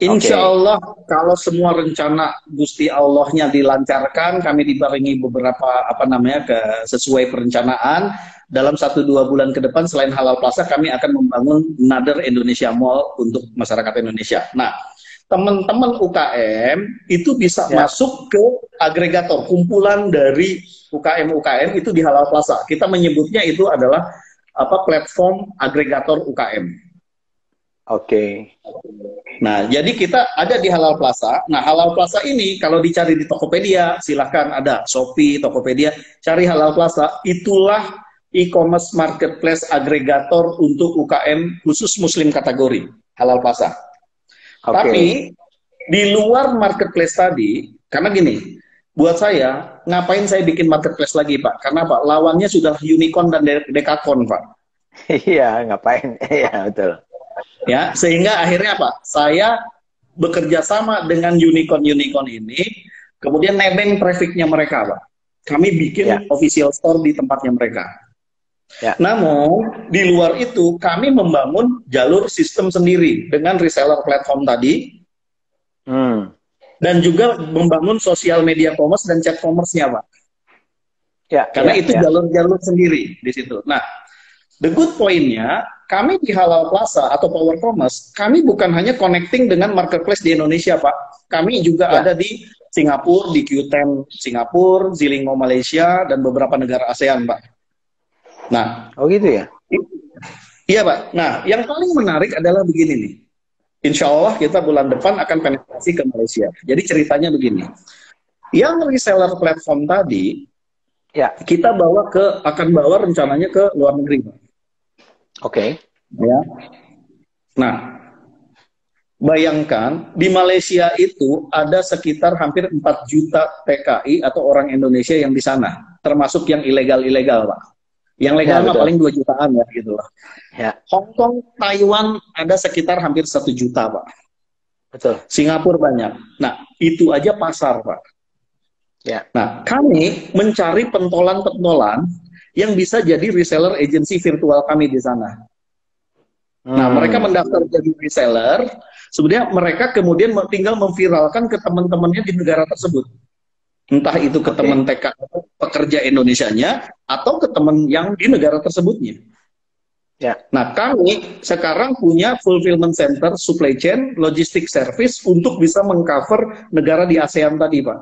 Insya Oke. Allah kalau semua rencana Gusti Allahnya dilancarkan, kami dibarengi beberapa sesuai perencanaan dalam 1-2 bulan ke depan selain Halal Plaza kami akan membangun another Indonesia Mall untuk masyarakat Indonesia. Nah, teman-teman UKM itu bisa Ya. masuk ke agregator kumpulan dari UKM-UKM itu di Halal Plaza. Kita menyebutnya itu adalah platform agregator UKM. Oke. Nah, jadi kita ada di Halal Plaza. Nah, Halal Plaza ini kalau dicari di Tokopedia, silahkan ada Shopee, Tokopedia, cari Halal Plaza. Itulah e-commerce marketplace agregator untuk UKM khusus Muslim kategori Halal Plaza. Oke. Tapi di luar marketplace tadi, karena gini, buat saya ngapain saya bikin marketplace lagi, Pak? Karena Pak lawannya sudah unicorn dan dekakon, Pak. Iya, ngapain? Iya, betul. Ya, sehingga akhirnya apa? Saya bekerja sama dengan unicorn-unicorn ini, kemudian nebeng trafficnya mereka, Pak. Kami Ya. bikin official store di tempatnya mereka. Ya. Namun, di luar itu, kami membangun jalur sistem sendiri dengan reseller platform tadi, Hmm. dan juga membangun sosial media commerce dan chat commerce-nya, Pak. Ya, Karena ya, itu ya. jalur-jalur sendiri di situ. Nah, the good point-nya, kami di Halal Plaza atau Power Commerce, kami bukan hanya connecting dengan marketplace di Indonesia, Pak. Kami juga Ya. ada di Singapura, di Qoo10 Singapura, Zilingo Malaysia, dan beberapa negara ASEAN, Pak. Nah, Oh gitu ya? iya, Pak. Nah, yang paling menarik adalah begini nih. Insya Allah kita bulan depan akan penetrasi ke Malaysia. Jadi ceritanya begini. Yang reseller platform tadi, Ya. kita akan bawa rencananya ke luar negeri, Pak. Oke. Ya. Nah, bayangkan di Malaysia itu ada sekitar hampir 4 juta TKI atau orang Indonesia yang di sana, termasuk yang ilegal-ilegal, Pak. Yang legal Ya, mah betul. paling 2 jutaan ya gitu loh. Ya, Hong Kong, Taiwan ada sekitar hampir 1 juta, Pak. betul. Singapura banyak. Nah, itu aja pasar, Pak. Ya. Nah, kami mencari pentolan-pentolan yang bisa jadi reseller agency virtual kami di sana. Nah, mereka Hmm. mendaftar jadi reseller, sebenarnya mereka kemudian tinggal memviralkan ke teman-temannya di negara tersebut. Entah itu ke teman Oke. TK pekerja Indonesianya atau ke teman yang di negara tersebutnya. Ya. Nah, kami sekarang punya fulfillment center, supply chain, logistic service untuk bisa mengcover negara di ASEAN tadi, Pak.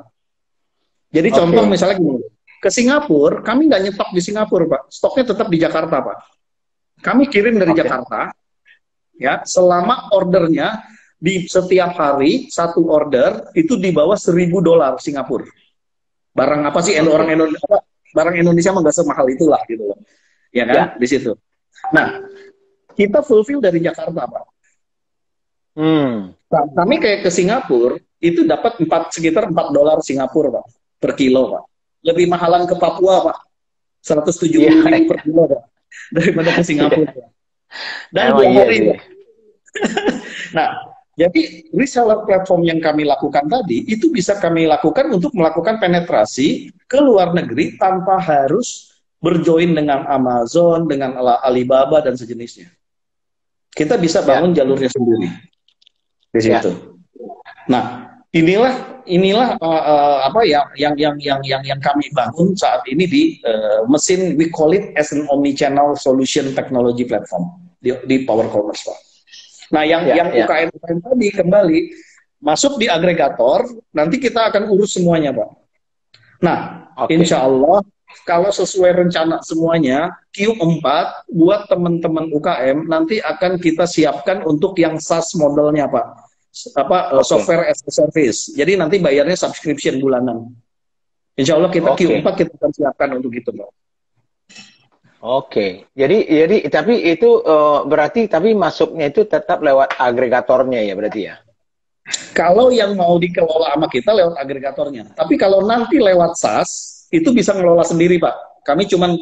Jadi contoh Oke. misalnya gini, ke Singapura, kami nggak nyetok di Singapura, Pak. Stoknya tetap di Jakarta, Pak. Kami kirim dari Oke. Jakarta, ya, selama ordernya di setiap hari satu order itu di bawah $1.000 Singapura. Barang apa sih Oke. orang Indonesia? Barang Indonesia mah nggak semahal itulah gitu loh, ya kan? Ya. Di situ. Nah, kita fulfill dari Jakarta, Pak. Hmm. Nah, kami kayak ke Singapura itu dapat sekitar $4 Singapura, Pak, per kilo, Pak. Lebih mahalan ke Papua, Pak. 170 Iya. ribu per kilo, Pak, daripada ke Iya. Singapura. Dan Emang 2 iya hari, sih. Pak. Nah, jadi reseller platform yang kami lakukan tadi, itu bisa kami lakukan untuk melakukan penetrasi ke luar negeri tanpa harus berjoin dengan Amazon, dengan Alibaba, dan sejenisnya. Kita bisa Ya. bangun jalurnya sendiri di Ya. situ. Nah, inilah apa ya yang kami bangun saat ini di mesin, we call it as an omni-channel solution technology platform di Power Commerce, Pak. Nah, yang UKM tadi kembali masuk di agregator, nanti kita akan urus semuanya, Pak. Nah, insya Allah kalau sesuai rencana semuanya, Q4 buat teman-teman UKM nanti akan kita siapkan untuk yang SaaS modelnya, Pak. Software as a service. Jadi nanti bayarnya subscription bulanan. Insya Allah kita Q4 kita akan siapkan untuk itu, Pak. Jadi tapi itu berarti tapi masuknya itu tetap lewat agregatornya ya berarti ya? Kalau yang mau dikelola sama kita lewat agregatornya. Tapi kalau nanti lewat SaaS, itu bisa ngelola sendiri, Pak. Kami cuman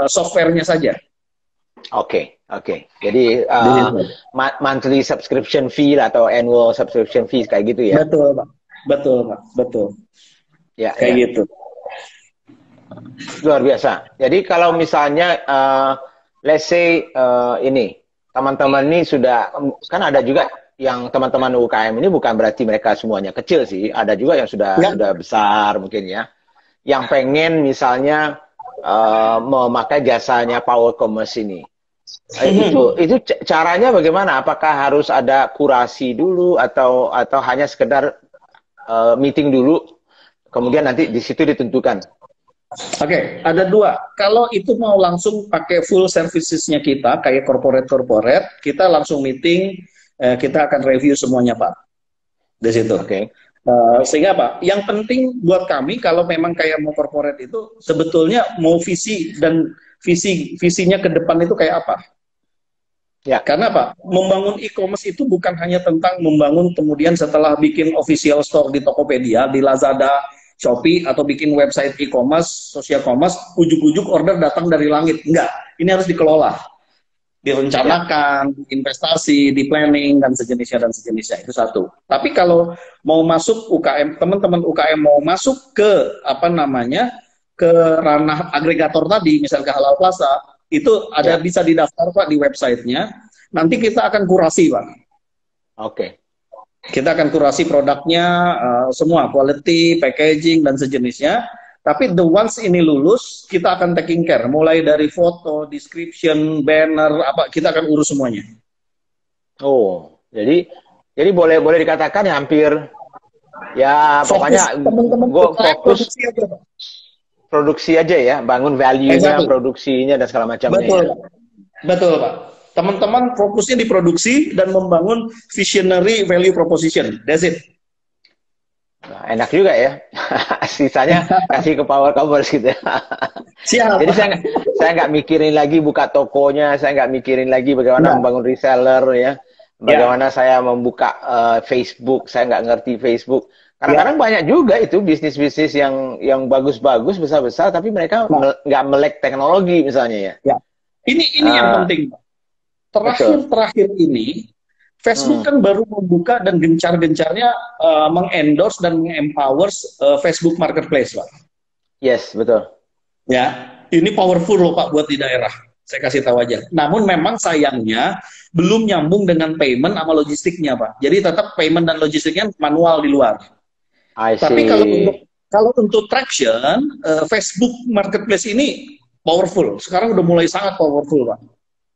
softwarenya saja. Oke. Jadi monthly subscription fee atau annual subscription fee kayak gitu ya? Betul, Pak. Betul. Ya, kayak gitu. Luar biasa. Jadi kalau misalnya let's say ini teman-teman ini sudah kan ada juga yang teman-teman UKM ini bukan berarti mereka semuanya kecil sih, ada juga yang sudah besar mungkin ya, yang pengen misalnya memakai jasanya Power Commerce ini. Itu caranya bagaimana? Apakah harus ada kurasi dulu atau hanya sekedar meeting dulu, kemudian nanti di situ ditentukan? Oke, ada dua. Kalau itu mau langsung pakai full servicesnya kita, kayak corporate, kita langsung meeting. Kita akan review semuanya, Pak, di situ. Sehingga Pak, yang penting buat kami kalau memang kayak mau corporate itu sebetulnya mau visi dan visinya ke depan itu kayak apa? Ya, karena Pak, membangun e-commerce itu bukan hanya tentang membangun kemudian setelah bikin official store di Tokopedia, di Lazada, Shopee, atau bikin website e-commerce, social commerce, ujuk-ujuk order datang dari langit. Enggak, ini harus dikelola. Direncanakan, investasi, di planning dan sejenisnya itu satu. Tapi kalau mau masuk UKM, teman-teman UKM mau masuk ke ke ranah agregator tadi, misalnya ke Halal Plaza, itu ada bisa didaftar Pak di websitenya. Nanti kita akan kurasi, Pak. Kita akan kurasi produknya semua, quality, packaging dan sejenisnya. Tapi the once ini lulus, kita akan taking care. Mulai dari foto, description, banner, kita akan urus semuanya. Jadi boleh dikatakan ya hampir ya pokoknya gue fokus produksi aja ya, bangun value-nya, produksinya dan segala macamnya. Betul, Pak. Teman-teman fokusnya di produksi dan membangun visionary value proposition. That's it. Nah, enak juga ya. Sisanya kasih ke Power Commerce gitu ya. Siap. Jadi saya nggak mikirin lagi buka tokonya, saya nggak mikirin lagi bagaimana membangun reseller ya. Bagaimana saya membuka Facebook, saya nggak ngerti Facebook. Kadang-kadang banyak juga itu bisnis-bisnis yang bagus-bagus, besar-besar, tapi mereka nggak melek teknologi misalnya ya. Ini yang penting. Terakhir ini Facebook kan baru membuka dan gencar-gencarnya mengendorse dan mengempower Facebook Marketplace, Pak. Yes, betul. Ya, ini powerful loh Pak buat di daerah. Saya kasih tahu aja. Namun memang sayangnya belum nyambung dengan payment sama logistiknya, Pak. Jadi tetap payment dan logistiknya manual di luar. Tapi kalau untuk traction, Facebook Marketplace ini powerful. Sekarang udah mulai sangat powerful, Pak.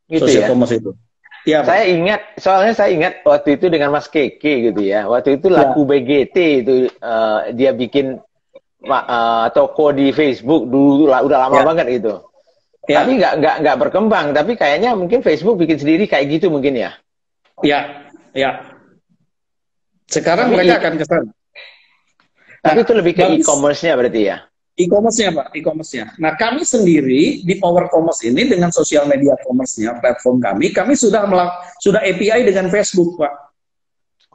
Gitu Social ya? commerce itu. Ya, saya ingat waktu itu dengan Mas Keke gitu ya. Waktu itu laku BGT itu dia bikin toko di Facebook dulu udah lama banget itu. Tapi nggak berkembang. Tapi kayaknya mungkin Facebook bikin sendiri kayak gitu mungkin ya. Ya. Sekarang mereka akan ke sana. Tapi itu lebih ke e-commerce-nya berarti ya. E-commerce-nya, Pak, e-commerce-nya. Nah, kami sendiri di Power Commerce ini dengan sosial media commerce-nya, platform kami sudah API dengan Facebook, Pak.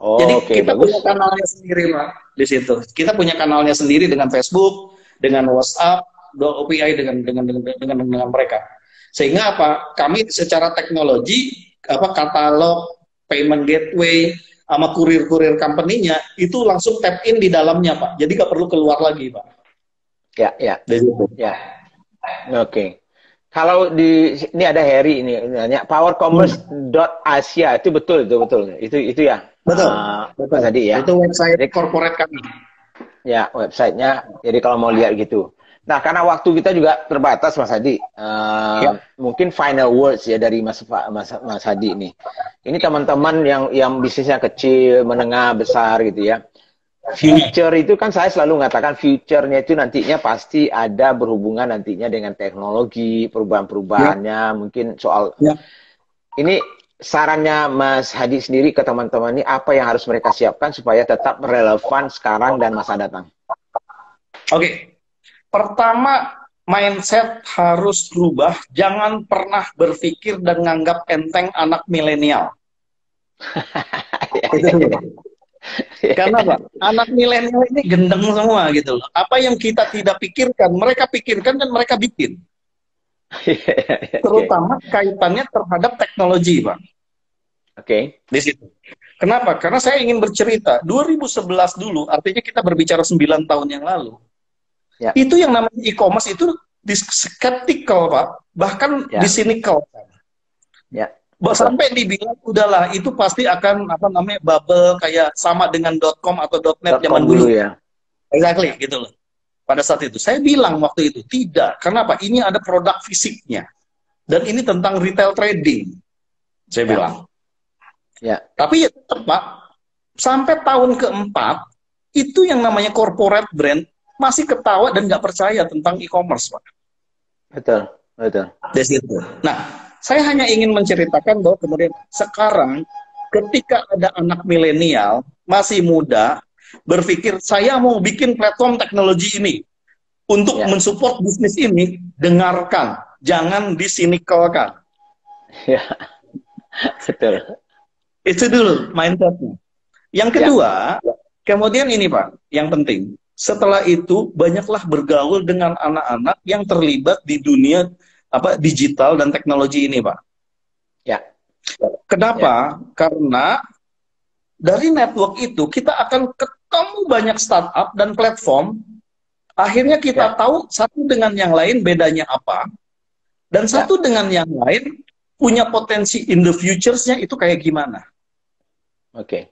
Jadi kita punya kanalnya sendiri, Pak, di situ. Kita punya kanalnya sendiri dengan Facebook, dengan WhatsApp, API dengan mereka. Sehingga apa? Kami secara teknologi, katalog, payment gateway, sama kurir-kurir company-nya itu langsung tap in di dalamnya, Pak. Jadi nggak perlu keluar lagi, Pak. Ya. Oke. Kalau ini ada Harry ini nanya powercommerce.asia itu betul. Itu ya. Betul. Tadi ya. Itu website corporate kami. Ya, websitenya. Jadi kalau mau lihat gitu. Nah, karena waktu kita juga terbatas, Mas Hadi. Ya, Mungkin final words ya dari Mas Hadi nih. Ini teman-teman yang bisnisnya kecil, menengah, besar gitu ya. Future itu kan saya selalu mengatakan future-nya itu nantinya pasti ada berhubungan nantinya dengan teknologi, ya, perubahan-perubahannya, mungkin soal ya. ini sarannya Mas Hadi sendiri ke teman-teman ini apa yang harus mereka siapkan supaya tetap relevan sekarang dan masa datang. Oke. Pertama, mindset harus berubah. Jangan pernah berpikir dan nganggap enteng anak milenial. Itu dulu. Karena apa? Anak milenial ini gendeng semua gitu loh. Apa yang kita tidak pikirkan, mereka pikirkan dan mereka bikin. Oke. Terutama kaitannya terhadap teknologi, Pak. Oke. Di situ. Kenapa? Karena saya ingin bercerita. 2011 dulu, artinya kita berbicara 9 tahun yang lalu. Ya. Itu yang namanya e-commerce itu skeptical, Pak. Bahkan Ya. cynical. Ya. Sampai dibilang udahlah itu pasti akan apa namanya bubble kayak sama dengan .com atau .net zaman dulu dulu. ya. Exactly gitu loh. Pada saat itu saya bilang waktu itu tidak. Kenapa? Ini ada produk fisiknya. Dan ini tentang retail trading. Saya bilang. Ya. Tapi ya tetap, Pak, sampai tahun keempat itu yang namanya corporate brand masih ketawa dan nggak percaya tentang e-commerce, Pak. Betul, betul. Dari situ. Nah, saya hanya ingin menceritakan bahwa kemudian sekarang ketika ada anak milenial masih muda berpikir saya mau bikin platform teknologi ini untuk mensupport bisnis ini, dengarkan, jangan disinikalkan. Ya, betul. Itu dulu mindsetnya. Yang kedua, kemudian ini Pak, yang penting. Setelah itu banyaklah bergaul dengan anak-anak yang terlibat di dunia digital dan teknologi ini, Pak. Ya. Kenapa? Karena dari network itu kita akan ketemu banyak startup dan platform. Akhirnya kita tahu satu dengan yang lain bedanya apa, dan satu dengan yang lain punya potensi in the futures-nya itu kayak gimana. Oke.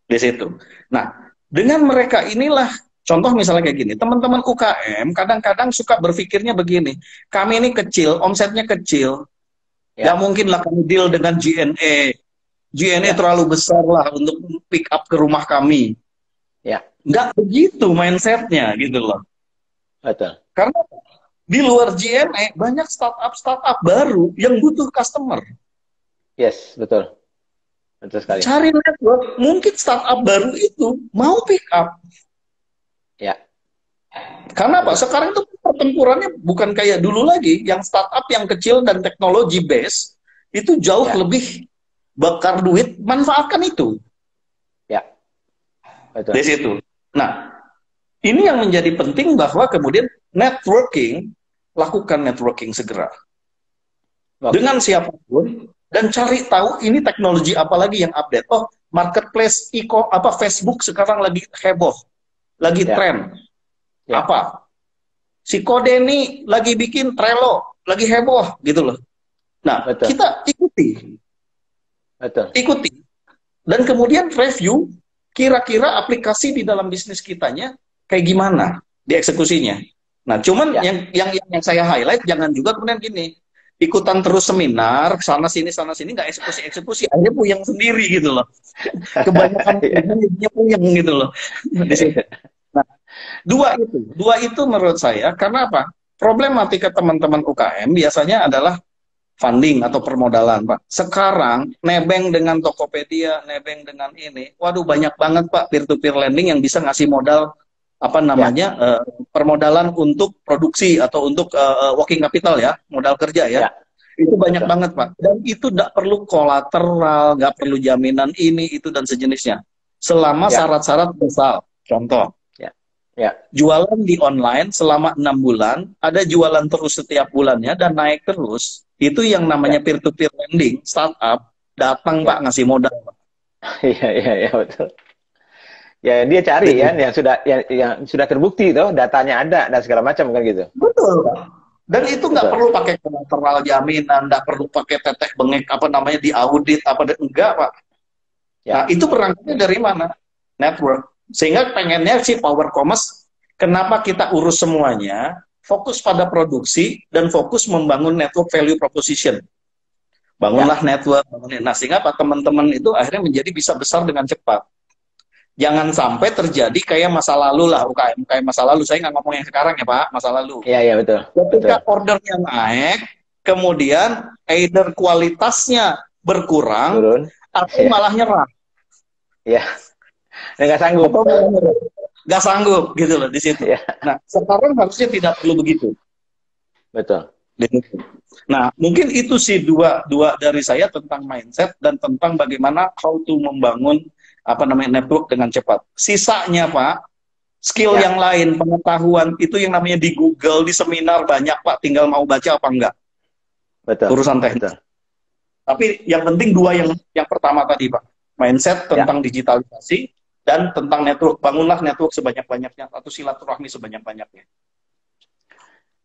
Di situ. Nah, dengan mereka inilah, contoh misalnya kayak gini, teman-teman UKM kadang-kadang suka berpikirnya begini, kami ini kecil, omsetnya kecil, nggak mungkin lah kami deal dengan JNE. JNE terlalu besar lah untuk pick up ke rumah kami. Nggak begitu mindsetnya gitu loh. Betul. Karena di luar JNE banyak startup baru yang butuh customer. Yes, betul. Betul sekali. Cari network, mungkin startup baru itu mau pick up. Ya. Karena apa? Sekarang itu pertempurannya bukan kayak dulu lagi, yang startup yang kecil dan teknologi base itu jauh lebih bakar duit, manfaatkan itu. Ya. Betul. Di situ. Nah, ini yang menjadi penting bahwa kemudian networking, lakukan networking segera. Dengan siapapun, dan cari tahu ini teknologi apa lagi yang update. Oh, marketplace Facebook sekarang lagi heboh, lagi tren. Apa? Si Kode ini lagi bikin Trello, lagi heboh gitu loh. Nah, kita ikuti. Ikuti. Dan kemudian review kira-kira aplikasi di dalam bisnis kitanya kayak gimana dieksekusinya. Nah, cuman yang saya highlight jangan juga kemudian gini, ikutan terus seminar sana sini nggak eksekusi akhirnya puyeng sendiri gitu loh. Kebanyakan puyeng gitu loh. Nah, dua itu menurut saya karena apa? Problematika teman-teman UKM biasanya adalah funding atau permodalan, Pak. Sekarang nebeng dengan Tokopedia, nebeng dengan ini, waduh banyak banget Pak peer-to-peer lending yang bisa ngasih modal permodalan untuk produksi atau untuk working capital ya, modal kerja ya. Itu banyak banget Pak. Dan itu tidak perlu kolateral, nggak perlu jaminan ini itu dan sejenisnya. Selama syarat-syarat misal, contoh. Jualan di online selama 6 bulan, ada jualan terus setiap bulannya dan naik terus. Itu yang namanya peer-to-peer lending, startup, datang Pak ngasih modal. Iya, betul. Ya dia cari yang sudah terbukti tuh, datanya ada dan segala macam kan gitu. Betul Pak. Dan itu nggak perlu pakai kolateral jaminan, nggak perlu pakai teteh bengek diaudit enggak Pak. Nah itu berangkatnya dari mana? Network. Sehingga pengennya si Power Commerce Kenapa kita urus semuanya? Fokus pada produksi dan fokus membangun network value proposition. Bangunlah network. Nah, sehingga Pak teman-teman itu akhirnya menjadi bisa besar dengan cepat. Jangan sampai terjadi kayak masa lalu lah, UKM kayak masa lalu. Saya nggak ngomong yang sekarang ya Pak, masa lalu. Iya, iya betul. Ketika Betul. ordernya naik, kemudian either kualitasnya berkurang Turun. atau Iya. malah nyerah. Iya. Nggak sanggup. Atau malah nyerah. Nggak sanggup gitu loh di situ. Iya. Nah, sekarang harusnya tidak perlu begitu. Betul. Nah, mungkin itu sih dua dari saya tentang mindset dan tentang bagaimana how to membangun network dengan cepat. Sisanya Pak, skill yang lain, pengetahuan itu yang namanya di Google, di seminar banyak Pak, tinggal mau baca apa enggak. Betul. Urusan teknis. Betul. Tapi yang penting dua yang pertama tadi Pak, mindset tentang digitalisasi dan tentang network. Bangunlah network sebanyak-banyaknya atau silaturahmi sebanyak-banyaknya.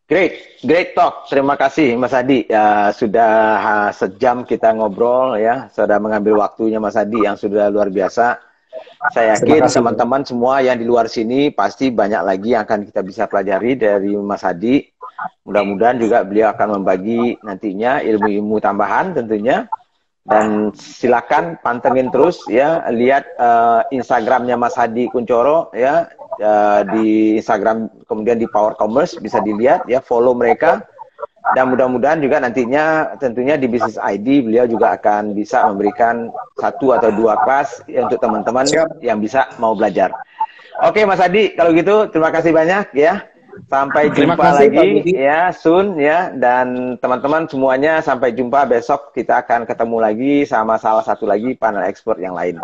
Great talk. Terima kasih Mas Hadi. Ya, sudah sejam kita ngobrol ya, sudah mengambil waktunya Mas Hadi yang sudah luar biasa. Saya yakin teman-teman semua yang di luar sini pasti banyak lagi yang akan kita bisa pelajari dari Mas Hadi. Mudah-mudahan juga beliau akan membagi nantinya ilmu-ilmu tambahan tentunya. Dan silakan pantengin terus ya, lihat Instagramnya Mas Hadi Kuncoro ya, di Instagram kemudian di Power Commerce bisa dilihat ya, follow mereka. Dan mudah-mudahan juga nantinya tentunya di Business ID beliau juga akan bisa memberikan 1 atau 2 kelas ya, untuk teman-teman yang bisa mau belajar. Oke Mas Hadi, kalau gitu terima kasih banyak ya. Sampai jumpa lagi ya, soon ya. Dan teman-teman semuanya sampai jumpa besok, kita akan ketemu lagi sama salah satu lagi panel expert yang lain.